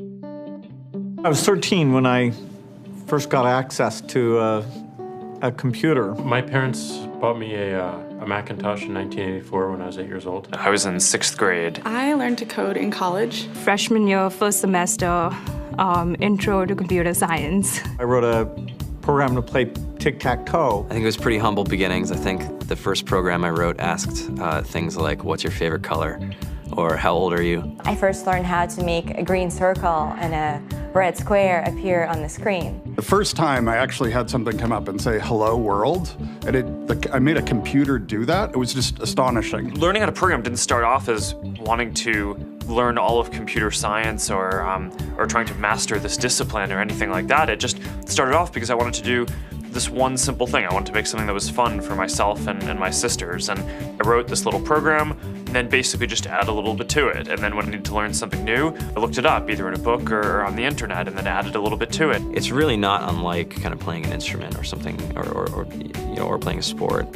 I was 13 when I first got access to a computer. My parents bought me a Macintosh in 1984 when I was 8 years old. I was in 6th grade. I learned to code in college. Freshman year, first semester, intro to computer science. I wrote a program to play tic-tac-toe. I think it was pretty humble beginnings. I think the first program I wrote asked things like, what's your favorite color? Or how old are you? I first learned how to make a green circle and a red square appear on the screen. The first time I actually had something come up and say, hello world, and I made a computer do that. It was just astonishing. Learning how to program didn't start off as wanting to learn all of computer science or trying to master this discipline or anything like that. It just started off because I wanted to do this one simple thing. I wanted to make something that was fun for myself and my sisters. And I wrote this little program and then basically just add a little bit to it. And then when I needed to learn something new, I looked it up either in a book or on the internet and then added a little bit to it. It's really not unlike kind of playing an instrument or something, or playing a sport.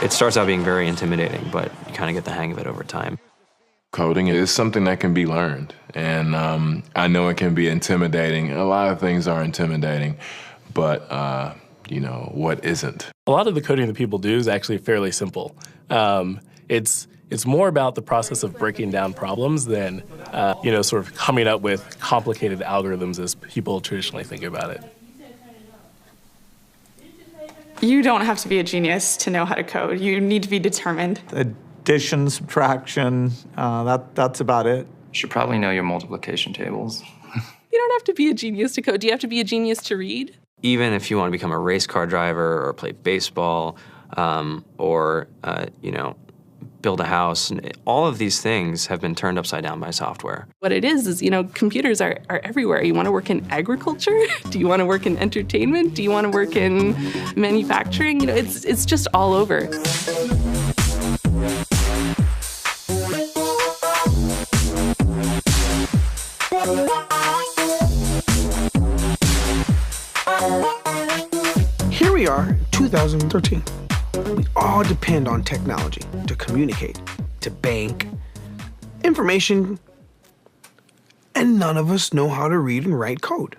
It starts out being very intimidating, but you kind of get the hang of it over time. Coding is something that can be learned, and I know it can be intimidating. A lot of things are intimidating, but what isn't? A lot of the coding that people do is actually fairly simple. It's more about the process of breaking down problems than sort of coming up with complicated algorithms as people traditionally think about it. You don't have to be a genius to know how to code. You need to be determined. Addition, subtraction, that's about it. You should probably know your multiplication tables. You don't have to be a genius to code. Do you have to be a genius to read? Even if you want to become a race car driver or play baseball or build a house, all of these things have been turned upside down by software. What it is, computers are everywhere. You want to work in agriculture? Do you want to work in entertainment? Do you want to work in manufacturing? It's just all over. Here we are, 2013. We all depend on technology to communicate, to bank, information, and none of us know how to read and write code.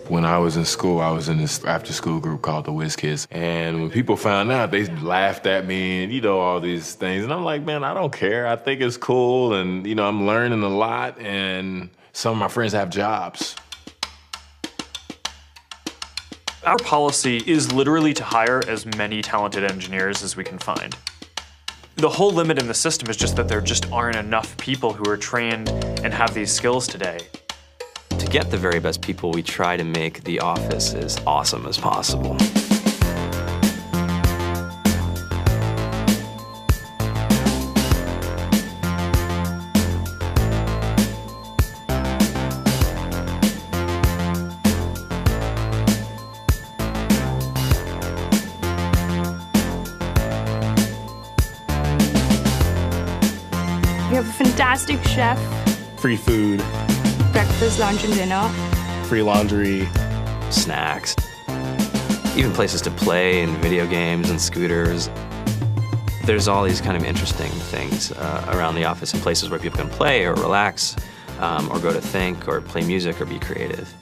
When I was in school, I was in this after-school group called the Whiz Kids. And when people found out, they laughed at me and, all these things. And I'm like, man, I don't care. I think it's cool. And, I'm learning a lot. And some of my friends have jobs. Our policy is literally to hire as many talented engineers as we can find. The whole limit in the system is just that there just aren't enough people who are trained and have these skills today. To get the very best people, we try to make the office as awesome as possible. We have a fantastic chef. Free food. Breakfast, lunch, and dinner. Free laundry. Snacks. Even places to play and video games and scooters. There's all these kind of interesting things around the office and places where people can play or relax or go to think or play music or be creative.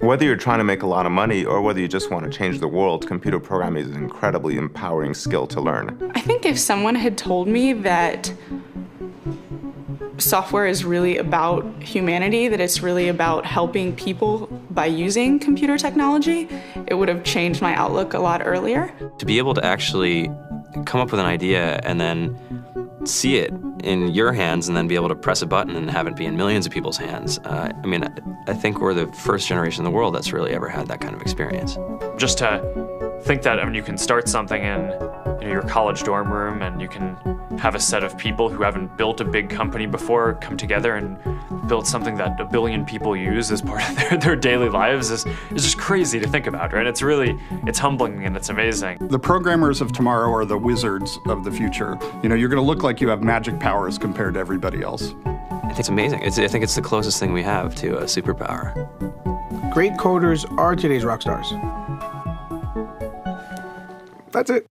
Whether you're trying to make a lot of money or whether you just want to change the world, computer programming is an incredibly empowering skill to learn. I think if someone had told me that software is really about humanity, that it's really about helping people by using computer technology, it would have changed my outlook a lot earlier. To be able to actually come up with an idea and then see it in your hands and then be able to press a button and have it be in millions of people's hands. I think we're the first generation in the world that's really ever had that kind of experience. Just to think that you can start something in your college dorm room and you can have a set of people who haven't built a big company before come together and build something that 1 billion people use as part of their daily lives is just crazy to think about, right? It's humbling and it's amazing. The programmers of tomorrow are the wizards of the future. You're going to look like you have magic powers compared to everybody else. I think it's amazing. I think it's the closest thing we have to a superpower. Great coders are today's rock stars. That's it.